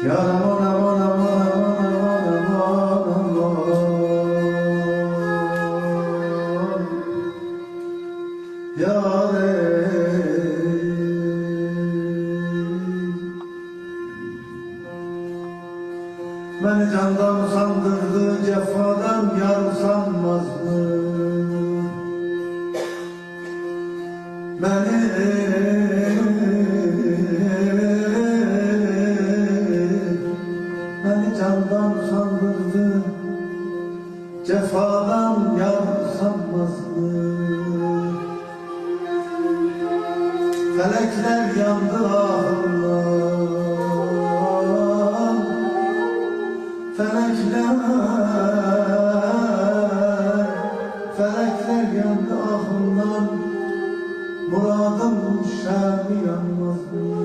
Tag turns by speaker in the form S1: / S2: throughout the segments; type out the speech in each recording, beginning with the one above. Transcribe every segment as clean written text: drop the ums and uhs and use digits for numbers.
S1: Yar aman aman aman aman aman aman Yar beni candan sandırdı, cefadan yar sanmaz mı? Beni candan sandırdı, cefadan yar sanmaz mı? Felekler yandı ahımdan, felekler yandı ahımdan, muradım şemi yanmaz mı?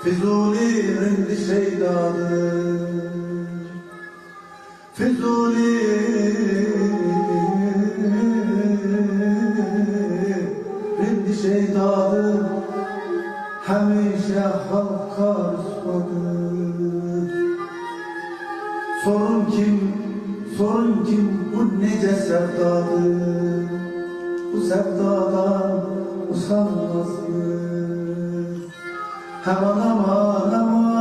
S1: Fizuli rindi şeydadır, Fizuli rindi şeydadır, hemişe halka rüsvadır. Sorun kim, bu nece sevdadır, bu sevdadan usanmaz mı? Aman aman aman